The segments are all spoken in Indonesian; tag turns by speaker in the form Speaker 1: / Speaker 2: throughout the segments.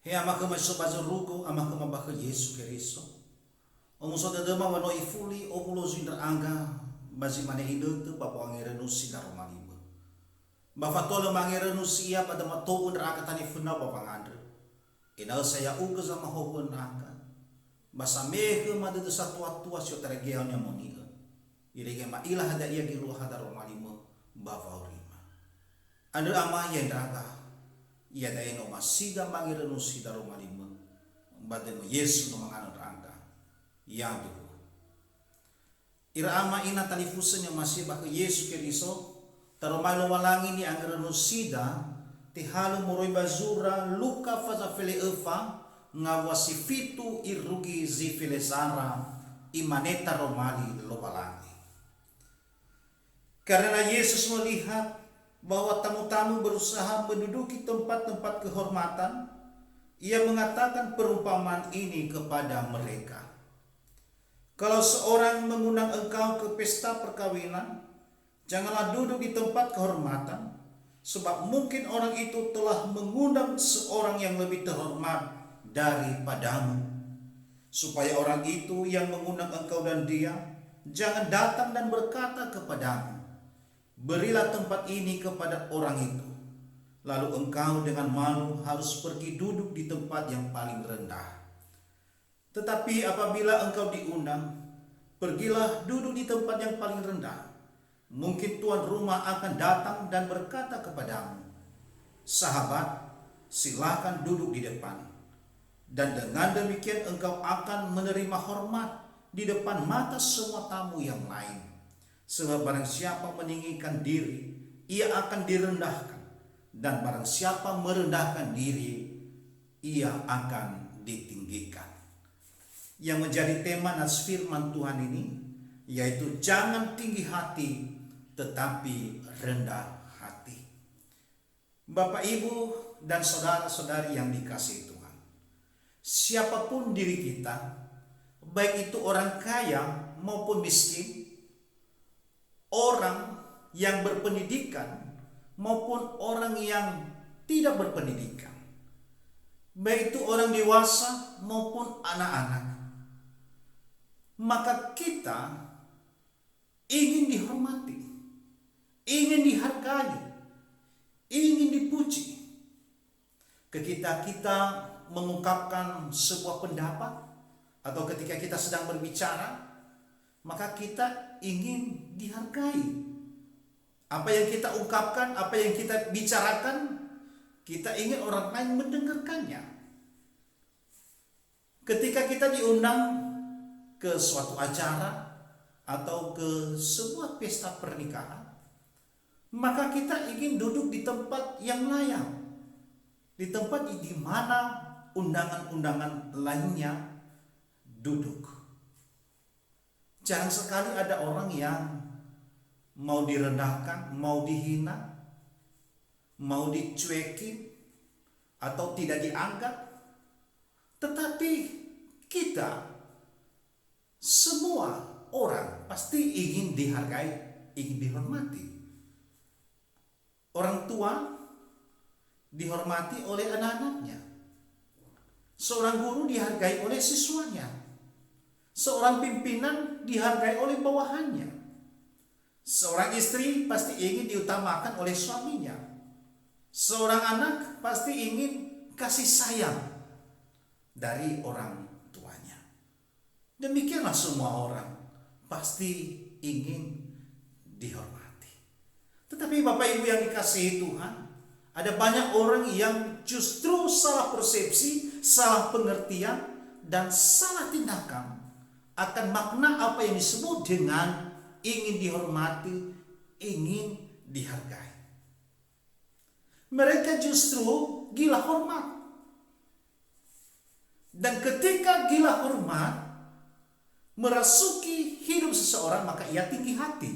Speaker 1: He amaka masobazorugo amaka mabaka Yesu Kristo. Omuso dadama wano ifuli opulo zindar anga bazi mane hidup bapa angera nusi daro maliba. Bafatola mangera nusi ia pada matoun raka tani funa bapa ngandre. Inal saya uga sama hokon raka. Basa mehe madu satu tua sio teregeon yang moniga. Irege ma ilah hada ia gilu hadaro malima bapa urima. Ando ama yang raka. Ia da eno masiga mangera nusi daro malima. Bademo Yesu no mangano raka. Yang dulu. Ira ama ina talifusan yang masih baka Yesu Kristo taromalo walangi ni angera nusida tihalo moroi bazura luka faza fele eva ngawasifitu irugi zifile sara imaneta romali lo walangi. Karena Yesus melihat bahwa tamu-tamu berusaha menduduki tempat-tempat kehormatan, ia mengatakan perumpamaan ini kepada mereka. Kalau seorang mengundang engkau ke pesta perkawinan, janganlah duduk di tempat kehormatan, sebab mungkin orang itu telah mengundang seorang yang lebih terhormat daripadamu. Supaya orang itu yang mengundang engkau dan dia, jangan datang dan berkata kepadamu, berilah tempat ini kepada orang itu. Lalu engkau dengan malu harus pergi duduk di tempat yang paling rendah. Tetapi apabila engkau diundang, pergilah duduk di tempat yang paling rendah. Mungkin tuan rumah akan datang dan berkata kepadamu, sahabat, silakan duduk di depan. Dan dengan demikian engkau akan menerima hormat di depan mata semua tamu yang lain. Sebab barang siapa meninggikan diri, ia akan direndahkan. Dan barang siapa merendahkan diri, ia akan ditinggikan. Yang menjadi tema nas firman Tuhan ini yaitu jangan tinggi hati tetapi rendah hati. Bapak, Ibu, dan saudara-saudari yang dikasihi Tuhan, siapapun diri kita, baik itu orang kaya maupun miskin, orang yang berpendidikan maupun orang yang tidak berpendidikan, baik itu orang dewasa maupun anak-anak, maka kita ingin dihormati, ingin dihargai, ingin dipuji. Ketika kita mengungkapkan sebuah pendapat atau ketika kita sedang berbicara, maka kita ingin dihargai. Apa yang kita ungkapkan, apa yang kita bicarakan, kita ingin orang lain mendengarkannya. Ketika kita diundang ke suatu acara atau ke sebuah pesta pernikahan, maka kita ingin duduk di tempat yang layak, di tempat di mana undangan-undangan lainnya duduk. Jarang sekali ada orang yang mau direndahkan, mau dihina, mau dicuekin, atau tidak dianggap. Tetapi kita semua orang pasti ingin dihargai, ingin dihormati. Orang tua dihormati oleh anak-anaknya. Seorang guru dihargai oleh siswanya. Seorang pimpinan dihargai oleh bawahannya. Seorang istri pasti ingin diutamakan oleh suaminya. Seorang anak pasti ingin kasih sayang dari orang tuanya. Demikianlah semua orang pasti ingin dihormati. Tetapi Bapak Ibu yang dikasihi Tuhan, ada banyak orang yang justru salah persepsi, salah pengertian, dan salah tindakan akan makna apa yang disebut dengan ingin dihormati, ingin dihargai. Mereka justru gila hormat. Dan ketika gila hormat merasuki hidup seseorang, maka ia tinggi hati.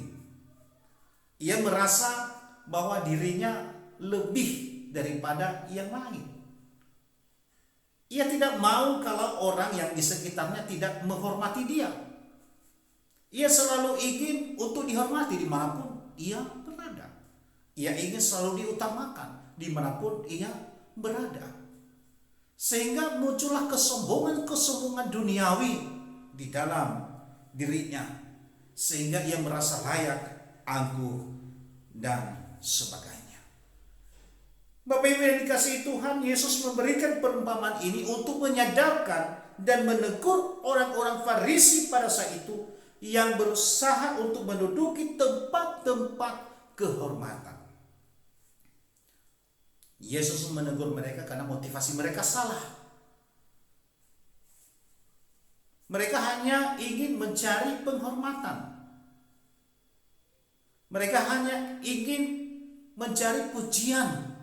Speaker 1: Ia merasa bahwa dirinya lebih daripada yang lain. Ia tidak mau kalau orang yang di sekitarnya tidak menghormati dia. Ia selalu ingin untuk dihormati dimanapun ia berada. Ia ingin selalu diutamakan dimanapun ia berada. Sehingga muncullah kesombongan-kesombongan duniawi di dalam dirinya, sehingga ia merasa layak, angkuh, dan sebagainya. Bapak Ibu yang dikasihi Tuhan, Yesus memberikan perumpamaan ini untuk menyadarkan dan menegur orang-orang Farisi pada saat itu yang berusaha untuk menduduki tempat-tempat kehormatan. Yesus menegur mereka karena motivasi mereka salah. Mereka hanya ingin mencari penghormatan. Mereka hanya ingin mencari pujian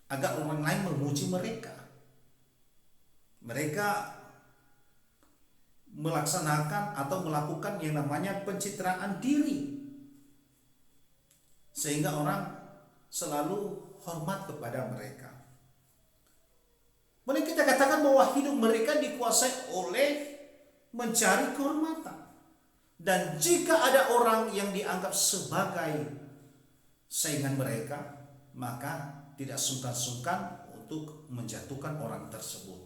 Speaker 1: agar orang lain memuji mereka. Mereka melaksanakan atau melakukan yang namanya pencitraan diri, sehingga orang selalu hormat kepada mereka. Boleh kita katakan bahwa hidup mereka dikuasai oleh mencari kehormatan. Dan jika ada orang yang dianggap sebagai saingan mereka, maka tidak sungkan-sungkan untuk menjatuhkan orang tersebut.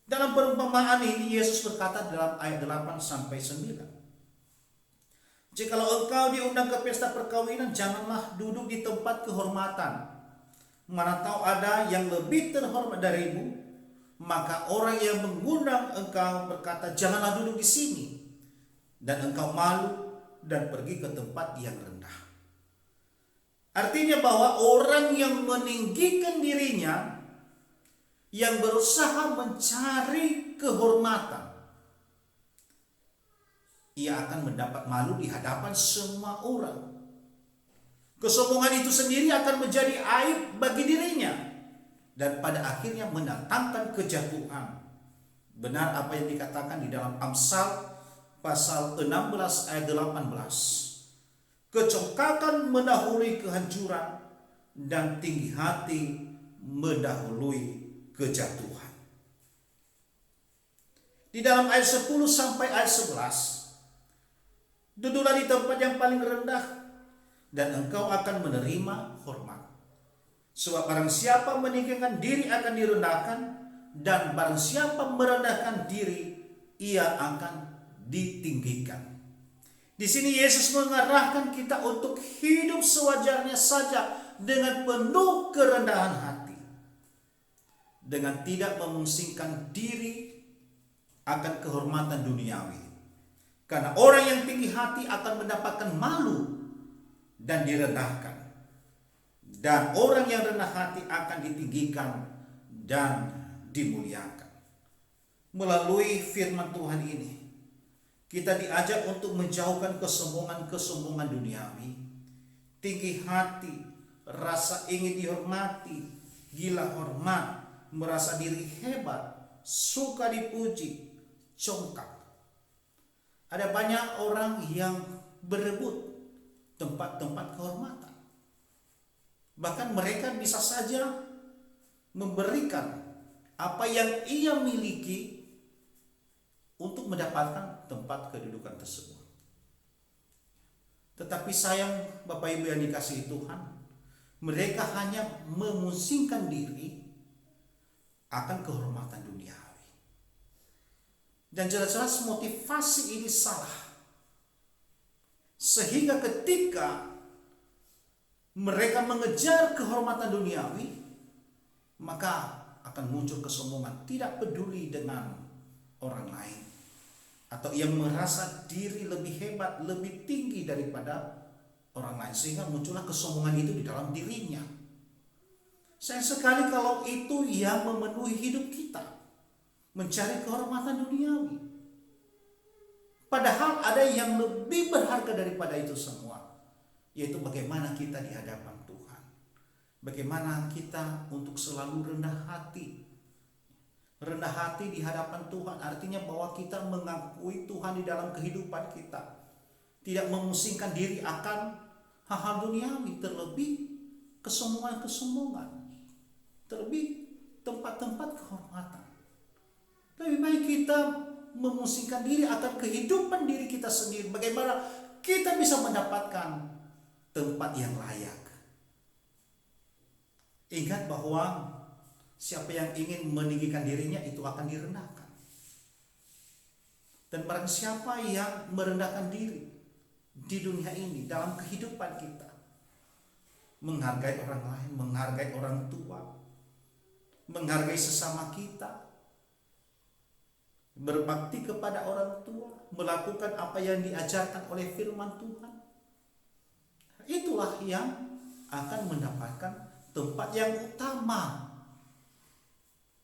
Speaker 1: Dalam perumpamaan ini Yesus berkata dalam ayat 8 sampai 9. Jikalau engkau diundang ke pesta perkawinan, janganlah duduk di tempat kehormatan. Mana tahu ada yang lebih terhormat darimu. Maka orang yang mengundang engkau berkata, janganlah duduk di sini. Dan engkau malu dan pergi ke tempat yang rendah. Artinya bahwa orang yang meninggikan dirinya, yang berusaha mencari kehormatan, ia akan mendapat malu di hadapan semua orang. Kesombongan itu sendiri akan menjadi aib bagi dirinya dan pada akhirnya mendatangkan kejatuhan. Benar apa yang dikatakan di dalam Amsal pasal 16 ayat 18. Kecongkakan mendahului kehancuran dan tinggi hati mendahului kejatuhan. Di dalam ayat 10 sampai ayat 11, duduklah di tempat yang paling rendah dan engkau akan menerima hormat. Sebab barang siapa meninggikan diri akan direndahkan, dan barang siapa merendahkan diri ia akan ditinggikan. Di sini Yesus mengarahkan kita untuk hidup sewajarnya saja dengan penuh kerendahan hati, dengan tidak memusingkan diri akan kehormatan duniawi. Karena orang yang tinggi hati akan mendapatkan malu dan direndahkan. Dan orang yang rendah hati akan ditinggikan dan dimuliakan. Melalui firman Tuhan ini, kita diajak untuk menjauhkan kesombongan-kesombongan duniawi. Tinggi hati, rasa ingin dihormati, gila hormat, merasa diri hebat, suka dipuji, congkak. Ada banyak orang yang berebut tempat-tempat kehormatan. Bahkan mereka bisa saja memberikan apa yang ia miliki untuk mendapatkan tempat kedudukan tersebut. Tetapi sayang Bapak Ibu yang dikasihi Tuhan, mereka hanya memusingkan diri akan kehormatan dunia. Dan jelas-jelas motivasi ini salah. Sehingga ketika mereka mengejar kehormatan duniawi, maka akan muncul kesombongan, tidak peduli dengan orang lain. Atau ia merasa diri lebih hebat, lebih tinggi daripada orang lain. Sehingga muncullah kesombongan itu di dalam dirinya. Sayang sekali kalau itu yang memenuhi hidup kita. Mencari kehormatan duniawi. Padahal ada yang lebih berharga daripada itu semua, yaitu bagaimana kita di hadapan Tuhan. Bagaimana kita untuk selalu rendah hati. Rendah hati di hadapan Tuhan artinya bahwa kita mengakui Tuhan di dalam kehidupan kita. Tidak memusingkan diri akan hal-hal duniawi, terlebih kesombongan-kesombongan. Terlebih tempat-tempat kehormatan. Lebih baik kita memusingkan diri akan kehidupan diri kita sendiri. Bagaimana kita bisa mendapatkan tempat yang layak. Ingat bahwa Siapa yang ingin meninggikan dirinya itu akan direndahkan. Dan barang siapa yang merendahkan diri di dunia ini, dalam kehidupan kita, menghargai orang lain, menghargai orang tua, menghargai sesama kita, berbakti kepada orang tua, melakukan apa yang diajarkan oleh firman Tuhan, itulah yang akan mendapatkan tempat yang utama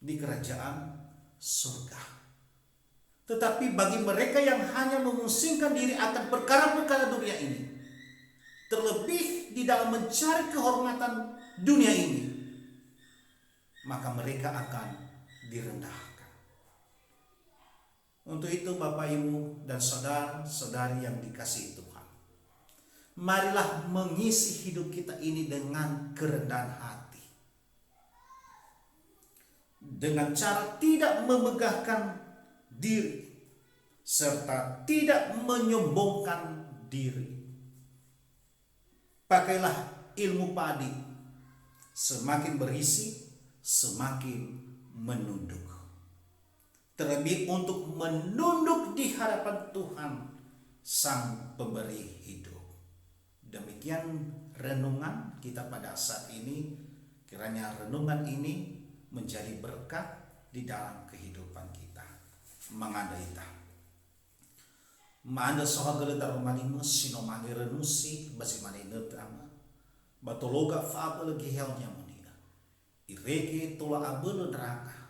Speaker 1: di kerajaan surga. Tetapi bagi mereka yang hanya memusingkan diri akan perkara-perkara dunia ini, terlebih di dalam mencari kehormatan dunia ini, maka mereka akan direndahkan. Untuk itu Bapak, Ibu, dan saudara-saudari yang dikasihi Tuhan, marilah mengisi hidup kita ini dengan kerendahan hati, dengan cara tidak memegahkan diri serta tidak menyombongkan diri. Pakailah ilmu padi, semakin berisi semakin menunduk, terlebih untuk menunduk di hadapan Tuhan Sang Pemberi hidup. Demikian renungan kita pada saat ini. Kiranya renungan ini menjadi berkat di dalam kehidupan kita. Mengandaita maanda soha geletar manima sinomani renusi basi mani netrama batologa faabel gihelnya manina ireke tola abel neraka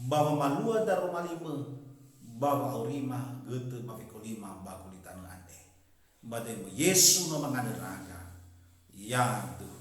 Speaker 1: bawa malua daro malima bawa urima gete bavikolima bakulitan ande bademu Yesu no manganda neraka ya Tuhan.